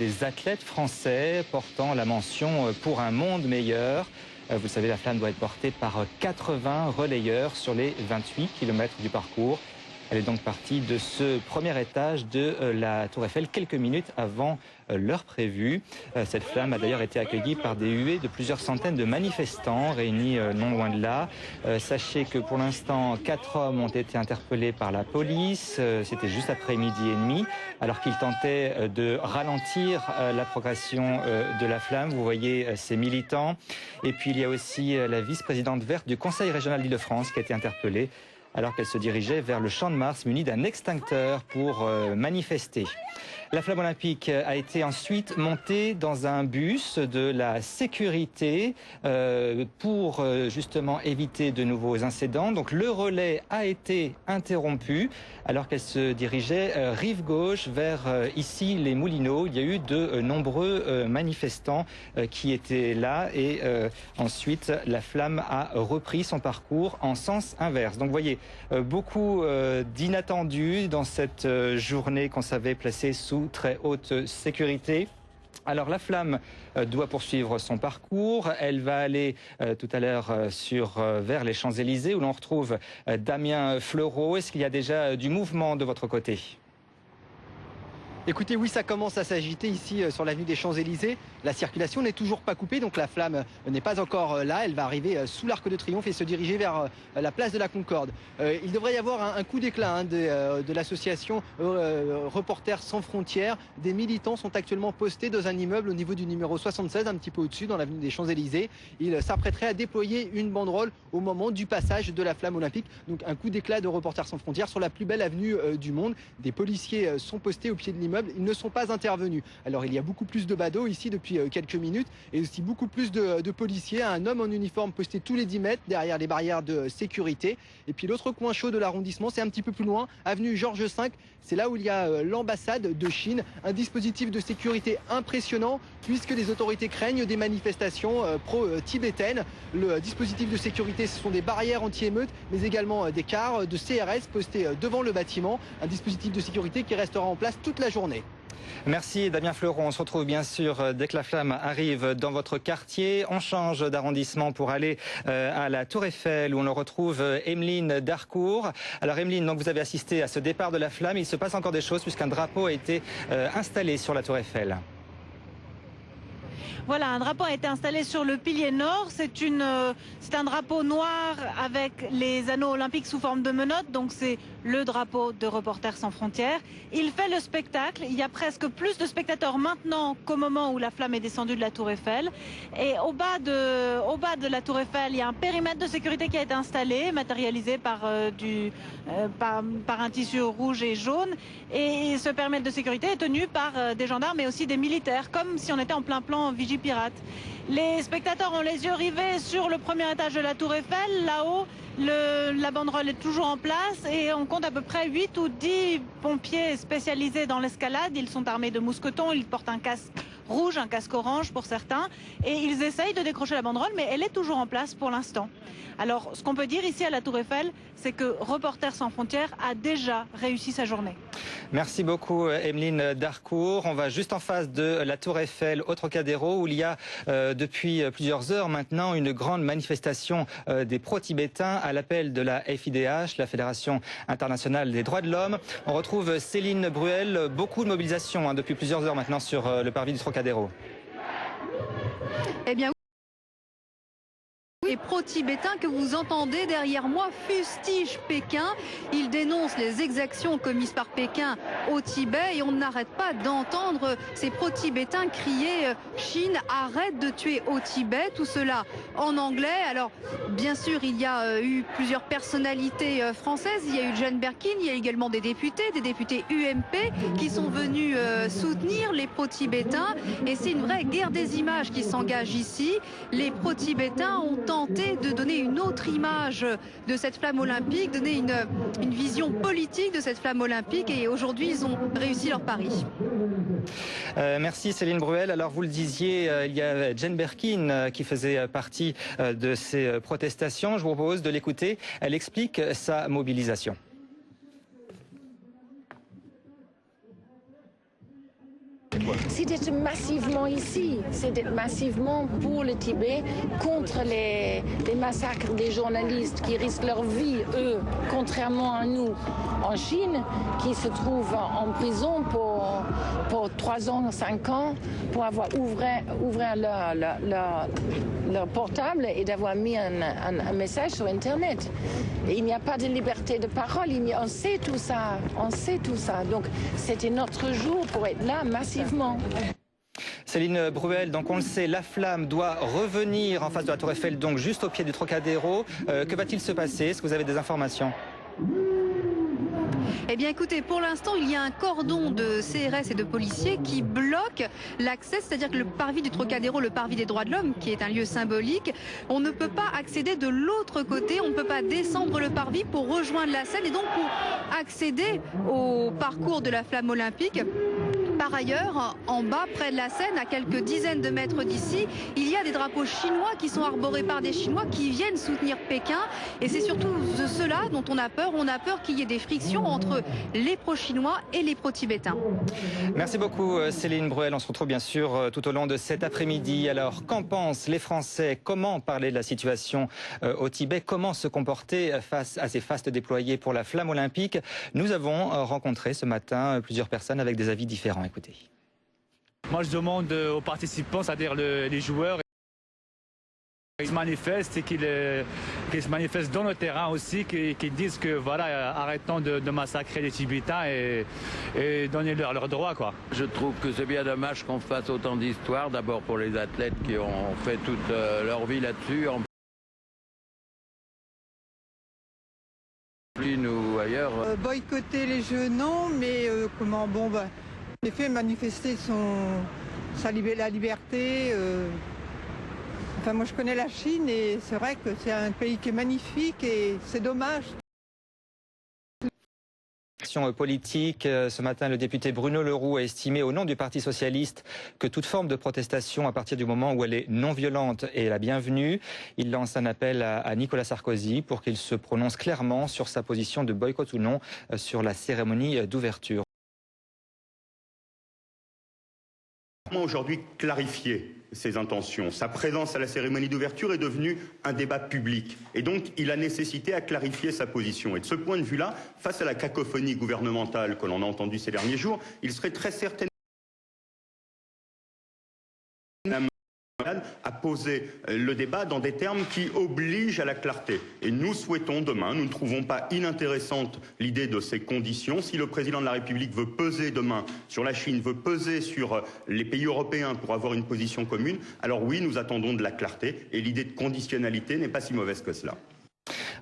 des athlètes français portant la mention pour un monde meilleur. Vous le savez, la flamme doit être portée par 80 relayeurs sur les 28 km du parcours. Elle est donc partie de ce premier étage de la Tour Eiffel quelques minutes avant l'heure prévue. Cette flamme a d'ailleurs été accueillie par des huées de plusieurs centaines de manifestants réunis non loin de là. Sachez que pour l'instant, 4 hommes ont été interpellés par la police. C'était juste après midi et demi, alors qu'ils tentaient de ralentir la progression de la flamme. Vous voyez ces militants. Et puis il y a aussi la vice-présidente verte du Conseil régional d'Île-de-France qui a été interpellée alors qu'elle se dirigeait vers le Champ de Mars munie d'un extincteur pour manifester. La flamme olympique a été ensuite montée dans un bus de la sécurité pour justement éviter de nouveaux incidents. Donc le relais a été interrompu alors qu'elle se dirigeait rive gauche vers ici les Moulineaux. Il y a eu de nombreux manifestants qui étaient là et ensuite la flamme a repris son parcours en sens inverse. Donc vous voyez, beaucoup d'inattendus dans cette journée qu'on savait placée sous très haute sécurité. Alors la flamme doit poursuivre son parcours. Elle va aller tout à l'heure vers les Champs-Élysées où l'on retrouve Damien Fleureau. Est-ce qu'il y a déjà du mouvement de votre côté ? Écoutez, oui, ça commence à s'agiter ici sur l'avenue des Champs-Élysées. La circulation n'est toujours pas coupée, donc la flamme n'est pas encore là. Elle va arriver sous l'Arc de Triomphe et se diriger vers la place de la Concorde. Il devrait y avoir un coup d'éclat de l'association Reporters sans frontières. Des militants sont actuellement postés dans un immeuble au niveau du numéro 76, un petit peu au-dessus, dans l'avenue des Champs-Élysées. Ils s'apprêteraient à déployer une banderole au moment du passage de la flamme olympique. Donc un coup d'éclat de Reporters sans frontières sur la plus belle avenue du monde. Des policiers sont postés au pied de l'immeuble. Ils ne sont pas intervenus. Alors il y a beaucoup plus de badauds ici depuis quelques minutes et aussi beaucoup plus de policiers. Un homme en uniforme posté tous les 10 mètres derrière les barrières de sécurité. Et puis l'autre coin chaud de l'arrondissement, c'est un petit peu plus loin, avenue Georges V. C'est là où il y a l'ambassade de Chine. Un dispositif de sécurité impressionnant puisque les autorités craignent des manifestations pro-tibétaines. Le dispositif de sécurité, ce sont des barrières anti-émeutes, mais également des cars de CRS postés devant le bâtiment. Un dispositif de sécurité qui restera en place toute la journée. Merci Damien Fleuron. On se retrouve bien sûr dès que la flamme arrive dans votre quartier. On change d'arrondissement pour aller à la Tour Eiffel où on retrouve Emeline Darcourt. Alors Emeline, donc vous avez assisté à ce départ de la flamme. Il se passe encore des choses puisqu'un drapeau a été installé sur la Tour Eiffel. Voilà, un drapeau a été installé sur le pilier nord. C'est un drapeau noir avec les anneaux olympiques sous forme de menottes. Donc c'est le drapeau de Reporters sans frontières. Il fait le spectacle. Il y a presque plus de spectateurs maintenant qu'au moment où la flamme est descendue de la Tour Eiffel. Et au bas de la Tour Eiffel, il y a un périmètre de sécurité qui a été installé, matérialisé par un tissu rouge et jaune. Et ce périmètre de sécurité est tenu par des gendarmes mais aussi des militaires, comme si on était en plein plan Vigipirate. Les spectateurs ont les yeux rivés sur le premier étage de la Tour Eiffel. Là-haut, la banderole est toujours en place et on compte à peu près 8 ou 10 pompiers spécialisés dans l'escalade. Ils sont armés de mousquetons, ils portent un casque rouge, un casque orange pour certains, et ils essayent de décrocher la banderole, mais elle est toujours en place pour l'instant. Alors, ce qu'on peut dire ici à la Tour Eiffel, c'est que Reporters sans frontières a déjà réussi sa journée. Merci beaucoup Emeline Darcourt. On va juste en face de la Tour Eiffel au Trocadéro où il y a depuis plusieurs heures maintenant une grande manifestation des pro-tibétains à l'appel de la FIDH, la Fédération internationale des droits de l'homme. On retrouve Céline Bruel, beaucoup de mobilisation depuis plusieurs heures maintenant sur le parvis du Trocadéro. Eh bien, les pro-tibétains que vous entendez derrière moi fustigent Pékin. Ils dénoncent les exactions commises par Pékin au Tibet et on n'arrête pas d'entendre ces pro-tibétains crier « Chine, arrête de tuer au Tibet », tout cela en anglais. Alors, bien sûr, il y a eu plusieurs personnalités françaises. Il y a eu Jane Birkin, il y a également des députés UMP qui sont venus soutenir les pro-tibétains. Et c'est une vraie guerre des images qui s'engage ici. Les pro-tibétains ont tenté de donner une autre image de cette flamme olympique, donner une vision politique de cette flamme olympique et aujourd'hui ils ont réussi leur pari. Merci Céline Bruel. Alors vous le disiez, il y a Jane Birkin qui faisait partie de ces protestations. Je vous propose de l'écouter. Elle explique sa mobilisation. C'est d'être massivement ici, c'est d'être massivement pour le Tibet, contre les massacres des journalistes qui risquent leur vie, eux, contrairement à nous en Chine, qui se trouvent en prison pour 3 ans, 5 ans, pour avoir ouvert leur portable et d'avoir mis un message sur Internet. Et il n'y a pas de liberté de parole, on sait tout ça, Donc c'était notre jour pour être là massivement. Céline Bruel, donc on le sait, la flamme doit revenir en face de la Tour Eiffel, donc juste au pied du Trocadéro. Que va-t-il se passer? Est-ce que vous avez des informations? Eh bien écoutez, pour l'instant, il y a un cordon de CRS et de policiers qui bloque l'accès, c'est-à-dire que le parvis du Trocadéro, le parvis des droits de l'homme, qui est un lieu symbolique, on ne peut pas accéder de l'autre côté, on ne peut pas descendre le parvis pour rejoindre la scène et donc pour accéder au parcours de la flamme olympique. Par ailleurs, en bas, près de la Seine, à quelques dizaines de mètres d'ici, il y a des drapeaux chinois qui sont arborés par des Chinois qui viennent soutenir Pékin. Et c'est surtout de cela dont on a peur. On a peur qu'il y ait des frictions entre les pro-chinois et les pro-tibétains. Merci beaucoup Céline Bruel. On se retrouve bien sûr tout au long de cet après-midi. Alors, qu'en pensent les Français? Comment parler de la situation au Tibet? Comment se comporter face à ces fastes déployés pour la flamme olympique? Nous avons rencontré ce matin plusieurs personnes avec des avis différents. Écoutez. Moi, je demande aux participants, c'est-à-dire les joueurs, qu'ils se manifestent et qu'ils se manifestent dans le terrain aussi, qu'ils disent que voilà, arrêtons de massacrer les Tibétains et donner leurs droits, quoi. Je trouve que c'est bien dommage qu'on fasse autant d'histoires, d'abord pour les athlètes qui ont fait toute leur vie là-dessus. Ou ailleurs. Boycotter les Jeux, non, mais en effet, manifester la liberté. Enfin, moi, je connais la Chine et c'est vrai que c'est un pays qui est magnifique et c'est dommage. Politique. Ce matin, le député Bruno Leroux a estimé au nom du Parti socialiste que toute forme de protestation, à partir du moment où elle est non violente, est la bienvenue. Il lance un appel à Nicolas Sarkozy pour qu'il se prononce clairement sur sa position de boycott ou non sur la cérémonie d'ouverture. Aujourd'hui, clarifier ses intentions. Sa présence à la cérémonie d'ouverture est devenue un débat public. Et donc, il a nécessité à clarifier sa position. Et de ce point de vue-là, face à la cacophonie gouvernementale que l'on a entendue ces derniers jours, il serait très certainement à poser le débat dans des termes qui obligent à la clarté. Et nous souhaitons demain, nous ne trouvons pas inintéressante l'idée de ces conditions. Si le président de la République veut peser demain sur la Chine, veut peser sur les pays européens pour avoir une position commune, alors oui, nous attendons de la clarté. Et l'idée de conditionnalité n'est pas si mauvaise que cela.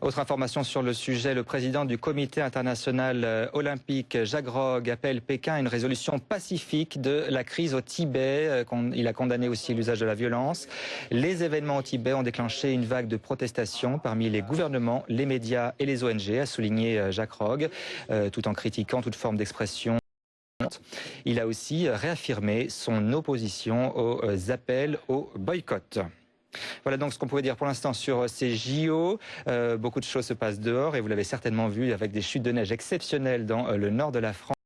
Autre information sur le sujet, le président du comité international olympique, Jacques Rogge, appelle Pékin à une résolution pacifique de la crise au Tibet. Il a condamné aussi l'usage de la violence. Les événements au Tibet ont déclenché une vague de protestations parmi les gouvernements, les médias et les ONG, a souligné Jacques Rogge, tout en critiquant toute forme d'expression. Il a aussi réaffirmé son opposition aux appels au boycott. Voilà donc ce qu'on pouvait dire pour l'instant sur ces JO. Beaucoup de choses se passent dehors et vous l'avez certainement vu avec des chutes de neige exceptionnelles dans le nord de la France.